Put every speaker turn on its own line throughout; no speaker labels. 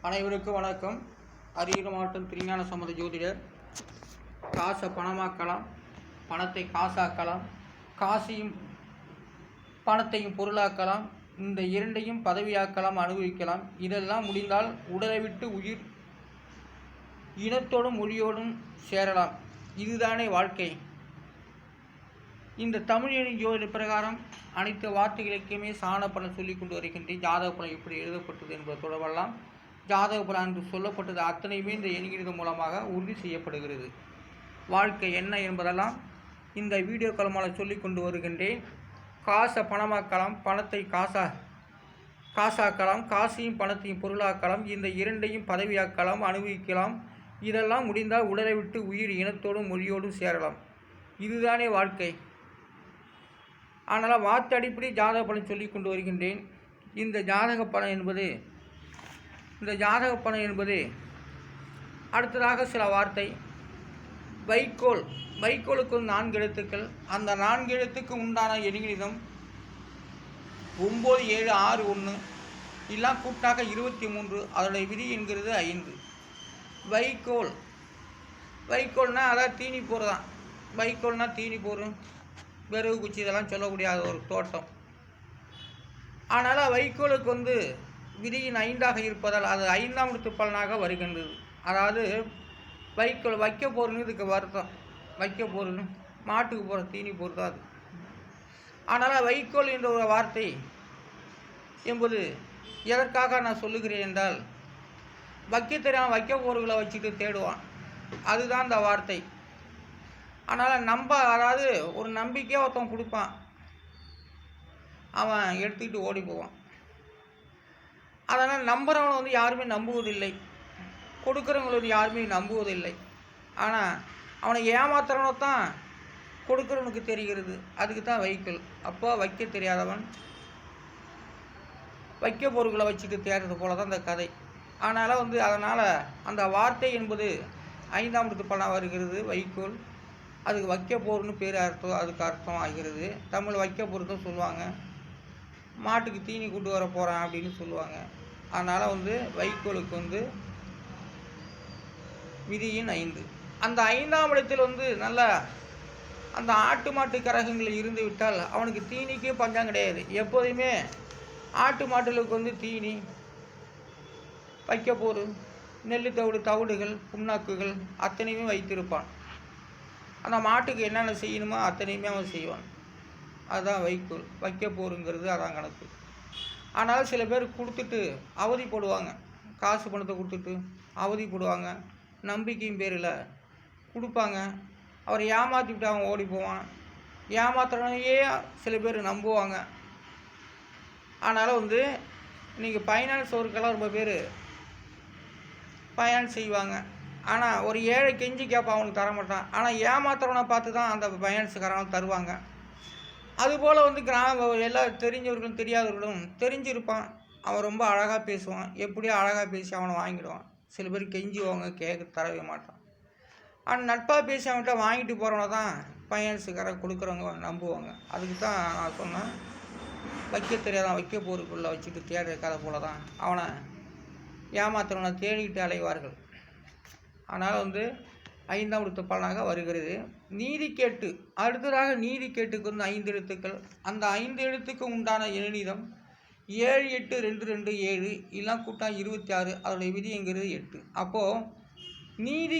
அனைவருக்கும் வணக்கம். அரியலூர் மாவட்டம் திருஞான சம்பந்த ஜோதிடர். காசை பணமாக்கலாம், பணத்தை காசாக்கலாம், காசையும் பணத்தையும் பொருளாக்கலாம், இந்த இரண்டையும் பதவியாக்கலாம், அனுபவிக்கலாம். இதெல்லாம் முடிந்தால் உடலை விட்டு உயிர் இனத்தோடும் மொழியோடும் சேரலாம். இதுதானே வாழ்க்கை. இந்த தமிழ் ஜோதிட பிரகாரம் அனைத்து வார்த்தைகளுக்குமே சாண பலன் சொல்லிக் கொண்டு வருகின்றேன். ஜாதக பலன் எப்படி எழுதப்பட்டது என்பது தொடர்பெல்லாம் ஜாதக பலன் என்று சொல்லப்பட்டது அத்தனையுமே இந்த எண்கிறது மூலமாக உறுதி செய்யப்படுகிறது. வாழ்க்கை என்ன என்பதெல்லாம் இந்த வீடியோக்கள் மூலம் சொல்லிக் கொண்டு வருகின்றேன். காசை பணமாக்கலாம், பணத்தை காசாக்கலாம், காசையும் பணத்தையும் பொருளாக்கலாம், இந்த இரண்டையும் பதவியாக்கலாம், அனுபவிக்கலாம். இதெல்லாம் முடிந்தால் உடலை விட்டு உயிர் இனத்தோடும் மொழியோடும் சேரலாம். இதுதானே வாழ்க்கை. ஆனால் வார்த்தை அடிப்படை ஜாதக பலன் சொல்லிக் கொண்டு வருகின்றேன். இந்த ஜாதக பலன் என்பது அடுத்ததாக சில வார்த்தை. வைக்கோல். வைக்கோலுக்கு 4 எழுத்துக்கள். அந்த 4 எழுத்துக்கு உண்டான எண்ணிடம் 9, 7, 6, 1 எல்லாம் கூட்டாக 23. அதனுடைய விதி என்கிறது 5. வைக்கோல்னா அதான் தீனி போர் தான். வைக்கோல்னா தீனி போர், விறகு குச்சி இதெல்லாம் சொல்லக்கூடிய ஒரு தோட்டம். ஆனால் வைக்கோலுக்கு விதியின் 5ஆக இருப்பதால் அது 5ஆம் இடத்து பலனாக வருகின்றது. அதாவது வைக்கோல் வைக்க போகிறன்னு இதுக்கு வருத்தம். வைக்க போகிறன்னு மாட்டுக்கு போகிற தீனி போர் தான் அது. ஆனால் வைக்கோல் என்ற ஒரு வார்த்தை என்பது எதற்காக நான் சொல்லுகிறேன் என்றால், வைக்க தெரியாமல் வைக்க போர்களை வச்சுட்டு தேடுவான், அதுதான் இந்த வார்த்தை. ஆனால் அதாவது ஒரு நம்பிக்கையாக ஒருத்தன் கொடுப்பான், அவன் எடுத்துக்கிட்டு ஓடி போவான். அதனால் நம்புகிறவனை யாருமே நம்புவதில்லை, கொடுக்குறவங்களை யாருமே நம்புவதில்லை. ஆனால் அவனை ஏமாத்துறவனை தான் கொடுக்குறவனுக்கு தெரிகிறது. அதுக்கு தான் வைக்கோல். அப்போ வைக்க தெரியாதவன் வைக்க பொருட்களை வச்சுட்டு தேடுறது போல தான் இந்த கதை. அதனால் அதனால் அந்த வார்த்தை என்பது 5ஆம் இடத்து பலனாக வருகிறது. வைக்கோல் அதுக்கு வைக்க போர்னு பேர் அதுக்கு அர்த்தம் ஆகிறது. தமிழ் வைக்க போர் தான் சொல்லுவாங்க. மாட்டுக்கு தீனி கூட்டு வர போகிறான் அப்படின்னு சொல்லுவாங்க. அதனால் வைக்கோலுக்கு விதியின் 5. அந்த 5ஆம் இடத்தில் நல்லா அந்த ஆட்டு மாட்டு கரகங்கள் இருந்து விட்டால் அவனுக்கு தீனிக்கே பஞ்சம் கிடையாது. எப்போதுமே ஆட்டு மாட்டுகளுக்கு தீனி, வைக்க போர், நெல் தவிடுகள், புண்ணாக்குகள் அத்தனையுமே வைத்திருப்பான். அந்த மாட்டுக்கு என்னென்ன செய்யணுமோ அத்தனையுமே அவன் செய்வான். அதுதான் வைக்கோல். வைக்க போருங்கிறது அதான் கணக்கு. ஆனால் சில பேர் கொடுத்துட்டு அவதிப்படுவாங்க. காசு பணத்தை கொடுத்துட்டு அவதிப்படுவாங்க. நம்பிக்கையும் பேரில் கொடுப்பாங்க. அவரை ஏமாற்றிவிட்டு அவன் ஓடி போவான். ஏமாத்துறவனையே சில பேர் நம்புவாங்க. அதனால் இன்றைக்கி ஃபைனான்ஸ் ஒர்க்கெல்லாம் ரொம்ப பேர் ஃபைனான்ஸ் செய்வாங்க. ஆனால் ஒரு ஏழை கெஞ்சி கேட்பான், அவனுக்கு தரமாட்டான். ஆனால் ஏமாத்துறவனை பார்த்து தான் அந்த ஃபைனான்ஸுக்காரங்களும் தருவாங்க. அதுபோல் எல்லா தெரிஞ்சவர்களும் தெரியாதவர்களும் தெரிஞ்சிருப்பான். அவன் ரொம்ப அழகாக பேசுவான். எப்படியோ அழகாக பேசி அவனை வாங்கிடுவான். சில பேர் கெஞ்சுவாங்க, தரவே மாட்டான். ஆனால் நட்பாக பேசி அவன்கிட்ட வாங்கிட்டு போகிறவனை தான் ஃபைனான்ஸுக்காரங்க கொடுக்குறவங்க நம்புவாங்க. அதுக்கு தான் நான் சொன்னேன், வைக்க தெரியாதான் வைக்க போருக்குள்ளே வச்சுட்டு தேடுற கதை போல தான் அவனை ஏமாத்துறவனை தேடிக்கிட்டு அலைவார்கள். ஆனால் 5ஆம் இடத்து பலனாக வருகிறது. நீதிக்கேட்டு. அடுத்ததாக நீதிக்கேட்டுக்கு 5 எழுத்துக்கள். அந்த 5 எழுத்துக்கு உண்டான எண்ணிடம் 7, 8, 2, 2, 7 எல்லாம் கூட்டம் 26. அதோடைய விதி என்கிறது 8. அப்போது நீதி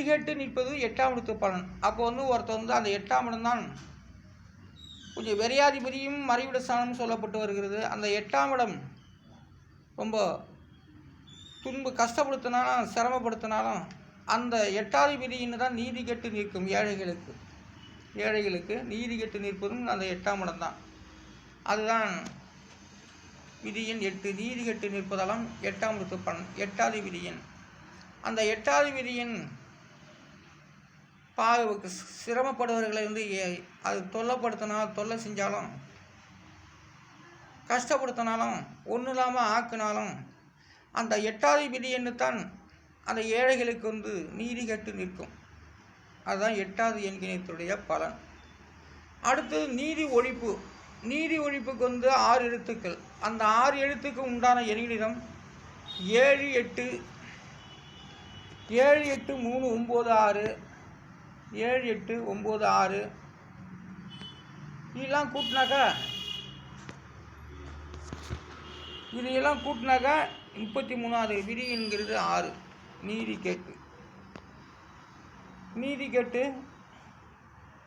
கேட்டு நிற்பது 8ஆம் இடத்து பலன். அப்போ ஒருத்தர் அந்த 8ஆம் இடம் தான் கொஞ்சம் விரையாதிபதியும் மறைவிட ஸ்தானமும் சொல்லப்பட்டு வருகிறது. அந்த 8ஆம் இடம் ரொம்ப கஷ்டப்படுத்தினாலும் சிரமப்படுத்தினாலும் அந்த 8வது விதின்னு தான் நீதி கெட்டு நிற்கும். ஏழைகளுக்கு நீதி கெட்டு நிற்பதும் அந்த 8ஆம் இடம் தான். அதுதான் விதியின் 8. நீதி கெட்டு நிற்பதாலும் 8ஆம் இடத்து பலன். 8வது விதியின் அந்த 8வது விதியின் சிரமப்படுபவர்களை அது தொல்லை செஞ்சாலும் கஷ்டப்படுத்தினாலும் ஒன்றும் இல்லாமல் ஆக்கினாலும் அந்த 8வது விதின்னு தான் அந்த ஏழைகளுக்கு நீதி கெட்டு நிற்கும். அதுதான் 8வது எண்கிணத்துடைய பலன். அடுத்தது நீதி ஒழிப்பு. நீதி ஒழிப்புக்கு 6 எழுத்துக்கள். அந்த 6 எழுத்துக்கு உண்டான எண்ணிடம் 7 8 7 8 3 9 6 7 8 9 6 இதெல்லாம் கூட்டினாக்கா 33வது விதி என்கிறது 6.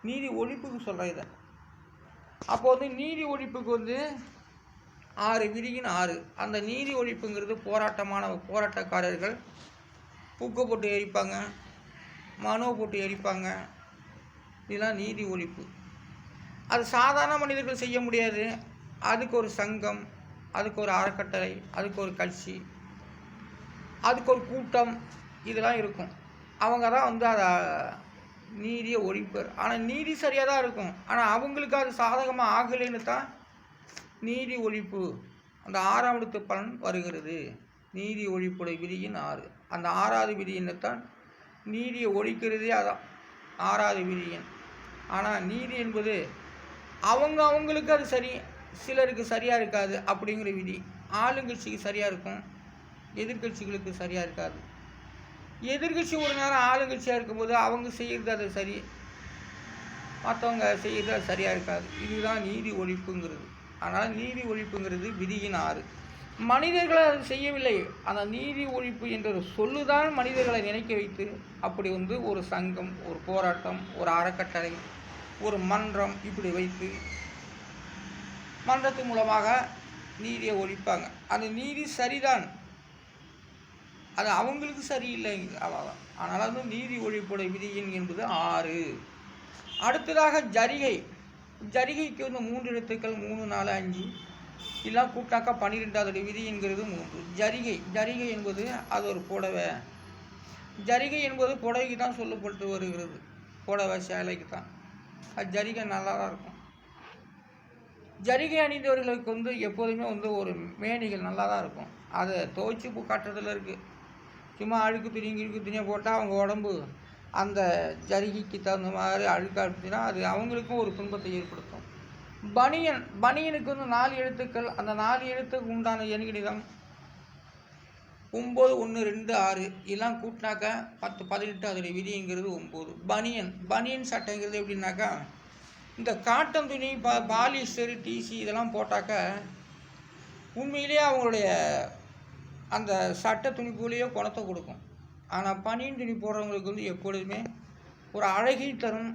நீதி ஒழிப்புக்கு சொல்கிறேன் இதை. அப்போ வந்து நீதி ஒழிப்புக்கு வந்து 6 விதியின் 6. அந்த நீதி ஒழிப்புங்கிறது போராட்டக்காரர்கள் புக்கை போட்டு எரிப்பாங்க, மனோ போட்டு எரிப்பாங்க. இதெல்லாம் நீதி ஒழிப்பு. அது சாதாரண மனிதர்கள் செய்ய முடியாது. அதுக்கு ஒரு சங்கம், அதுக்கு ஒரு அறக்கட்டளை, அதுக்கு ஒரு கட்சி, அதுக்கு ஒரு கூட்டம், இதெல்லாம் இருக்கும். அவங்க தான் வந்து அதை நீதியை ஒழிப்பர். ஆனால் நீதி சரியாக தான் இருக்கும். ஆனால் அவங்களுக்கு அது சாதகமாக ஆகலைன்னு தான் நீதி ஒழிப்பு அந்த 6வது பலன் வருகிறது. நீதி ஒழிப்புடைய விதியின் 6. அந்த 6வது விதியினை தான் நீதியை ஒழிக்கிறதே அதான் 6வது விதியின். ஆனால் நீதி என்பது அவங்களுக்கு அது சரி, சிலருக்கு சரியாக இருக்காது அப்படிங்கிற விதி. ஆளுங்கட்சிக்கு சரியாக இருக்கும், எதிர்கட்சிகளுக்கு சரியாக இருக்காது. எதிர்கட்சி ஒரு நேரம் ஆளுங்கட்சியாக இருக்கும்போது அவங்க செய்கிறது அது சரி, மற்றவங்க செய்கிறது அது சரியாக இருக்காது. இதுதான் நீதி ஒழிப்புங்கிறது. அதனால் நீதி ஒழிப்புங்கிறது விதியின் 6. மனிதர்களை அது செய்யவில்லை. அந்த நீதி ஒழிப்பு என்ற ஒரு சொல்லுதான் மனிதர்களை நினைக்க வைத்து அப்படி வந்து ஒரு சங்கம், ஒரு போராட்டம், ஒரு அறக்கட்டளை, ஒரு மன்றம் இப்படி வைத்து மன்றத்தின் மூலமாக நீதியை ஒழிப்பாங்க. அந்த நீதி சரிதான், அது அவங்களுக்கு சரியில்லை அவ்வளோதான். அதனால் வந்து நீதி ஒழிப்புடைய விதியின் என்பது 6. அடுத்ததாக ஜரிகைக்கு வந்து 3 எழுத்துக்கள் 3 4 5 இதெல்லாம் கூட்டாக்கா 12வது விதி என்கிறது 3. ஜரிகை என்பது அது ஒரு புடவை. ஜரிகை என்பது புடவைக்கு தான் சொல்லப்பட்டு வருகிறது, புடவை சேலைக்கு தான். அது ஜரிகை நல்லா தான் இருக்கும். ஜரிகை அணிந்தவர்களுக்கு வந்து எப்போதுமே வந்து ஒரு மேனிகள் நல்லா தான் இருக்கும். அதை துவைச்சி காட்டுறதுல இருக்குது. சும்மா அழுக்கு துணியை போட்டால் அவங்க உடம்பு அந்த ஜரிகைக்கு தகுந்த மாதிரி அழுக்காடுச்சுன்னா அது அவங்களுக்கும் ஒரு துன்பத்தை ஏற்படுத்தும். பனியனுக்கு வந்து 4 எழுத்துக்கள். அந்த 4 எழுத்துக்கு உண்டான எண்கணிதம் 9 1 2 6 இதெல்லாம் கூட்டினாக்கா 10 18. அதோடைய விதிங்கிறது 9. பனியன் சட்டைங்கிறது எப்படின்னாக்கா இந்த காட்டன் துணி, பாலிஸ்டர், டிசி இதெல்லாம் போட்டாக்கா உண்மையிலேயே அவங்களுடைய அந்த சட்டை துணிக்குள்ளேயே குணத்தை கொடுக்கும். ஆனால் பனியன் துணி போடுறவங்களுக்கு வந்து எப்பொழுதுமே ஒரு அழகை தரும்,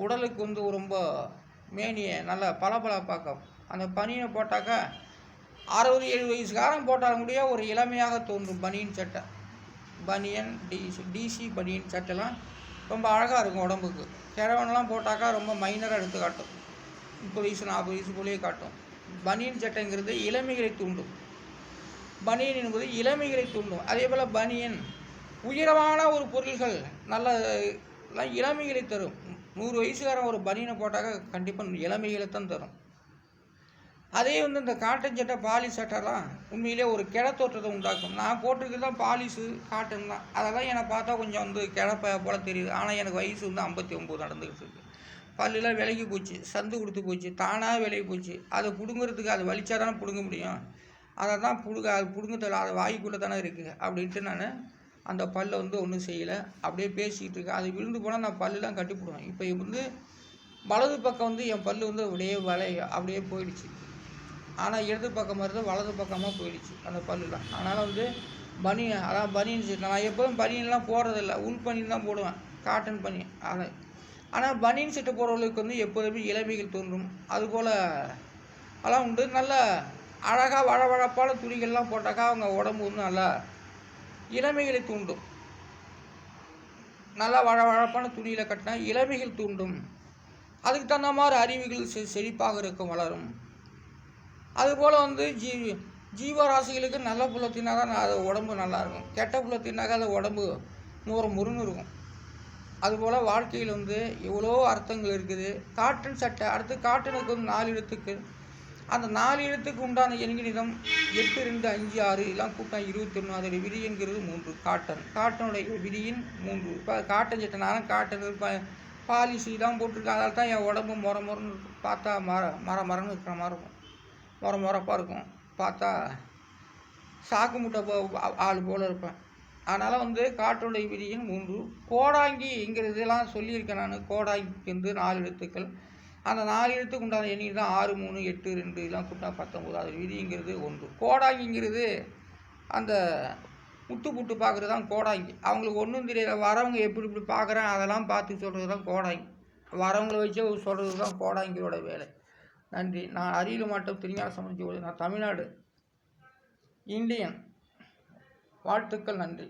உடலுக்கு வந்து ரொம்ப மேனியை நல்லா பளபளப்பாக்கும். அந்த பனியனை போட்டாக்கா 60-70 வயசுக்காரன் போட்டாலும் கூட ஒரு இளமையாக தோன்றும். பனியன் சட்டை, பனியன் டிசி பனியன் சட்டைலாம் ரொம்ப அழகாக இருக்கும் உடம்புக்கு. கிழவனெலாம் போட்டாக்கா ரொம்ப மைனராக எடுத்து காட்டும், 30 வயசு 40 வயசு போலேயே காட்டும். பனியன் சட்டைங்கிறது இளமைகளை தூண்டும். பனியன் என்பது இளமைகளை தூண்டும். அதே போல் பனியன் உயரமான ஒரு பொருள்கள் நல்ல இளமைகளை தரும். 100 வயசுக்காரன் ஒரு பனியனை போட்டாக்க கண்டிப்பாக இளமைகளை தான் தரும். அதே வந்து இந்த காட்டன் சட்டை, பாலிஷ் சட்டைலாம் உண்மையிலே ஒரு தோற்றத்தை உண்டாக்கும். நான் போட்டிருக்கிறது தான் பாலிஷு, காட்டன் தான். அதெல்லாம் என்னை பார்த்தா கொஞ்சம் வந்து கிழப்ப போல் தெரியுது. ஆனால் எனக்கு வயசு வந்து 59 நடந்துக்கிட்டு இருக்கு. பல்லுலாம் விலகி போச்சு, சந்து கொடுத்து போச்சு, தானாக விலகி போச்சு. அதை பிடுங்கிறதுக்கு அது வலிச்சா தானே பிடுங்க முடியும். அதை தான் அது பிடுங்க தெரியல, அது வாய்க்குள்ளே தானே இருக்குது அப்படின்ட்டு நான் அந்த பல்லை வந்து ஒன்றும் செய்யலை, அப்படியே பேசிக்கிட்டு இருக்கேன். அது விழுந்து போனால் நான் பல்லுலாம் கட்டிப்பிடுவேன். இப்போ வந்து வலது பக்கம் வந்து என் பல்லு வந்து அப்படியே போயிடுச்சு. ஆனால் இடது பக்கம் மாதிரி தான் வலது பக்கமாக போயிடுச்சு அந்த பல்லுலாம். அதனால் வந்து பனியன் சீட் நான் எப்போதும் பனியன்லாம் போடுறதில்ல, உள் பனியன் தான் போடுவேன், காட்டன் பனியன். ஆனால் பனியன் சட்டை போடுறவங்களுக்கு வந்து எப்போதுமே இளமைகள் தோன்றும். அதுபோல் அதெல்லாம் உண்டு. நல்ல அழகாக வழவழப்பான துணிகள்லாம் போட்டாக்கா அவங்க உடம்பு வந்து நல்லா இளமைகளை தூண்டும். நல்லா வழவழப்பான துணியில் கட்டினா இளமைகள் தூண்டும். அதுக்கு தகுந்த மாதிரி அறிவுகள் செழிப்பாக இருக்கும், வளரும். அதுபோல் வந்து ஜீவராசிகளுக்கு நல்ல புல்லை தின்னாக்கா அது உடம்பு நல்லாயிருக்கும். கெட்ட புல்லை தின்னாக்கா அது உடம்பு முறுன்னு இருக்கும். அதுபோல் வாழ்க்கையில் வந்து எவ்வளோ அர்த்தங்கள் இருக்குது. காட்டன் சட்டை, அடுத்து காட்டனுக்கு வந்து 4 எழுத்துக்கள். அந்த 4 எழுத்துக்கு உண்டான எண்கணிதம் 8 2 5 6 இதெல்லாம் கூட்டம் 21. அதோடைய விதி என்கிறது 3. காட்டனுடைய விதியின் 3. இப்போ காட்டன் சட்டை நானும் காட்டன் பாலிசி தான் போட்டிருக்கேன். அதால் தான் என் உடம்பு முறன்னு பார்த்தா மரன்னு இருக்கிற மாதிரி இருக்கும், முறப்பாக இருக்கும். பார்த்தா சாக்கு முட்டை ஆள் போல் இருப்பேன். அதனால் வந்து காற்றுடை விதியின் 3 கோடாங்கிங்கிறதெல்லாம் சொல்லியிருக்கேன் நான். கோடாங்கிக்கு வந்து 4 எழுத்துக்கள். அந்த 4 எழுத்துக்கு உண்டான எண்ணிக்கை தான் 6, 3, 8, 2 இதெல்லாம் கூட்டினா 19. அது விதிங்கிறது 1. கோடாங்கிங்கிறது அந்த முத்து புட்டு பார்க்குறது தான் கோடாங்கி. அவங்களுக்கு ஒன்றும் தெரியல, வரவங்க எப்படி இப்படி பார்க்குறேன் அதெல்லாம் பார்த்து சொல்கிறது தான் கோடாங்கி. வரவங்களை வச்சு சொல்கிறது தான் கோடாங்கியோட வேலை. நன்றி. நான் அரியலூர் மாவட்டம் திருஞான சம்பந்தி. நான் தமிழ்நாடு இந்தியன். வாழ்த்துக்கள். நன்றி.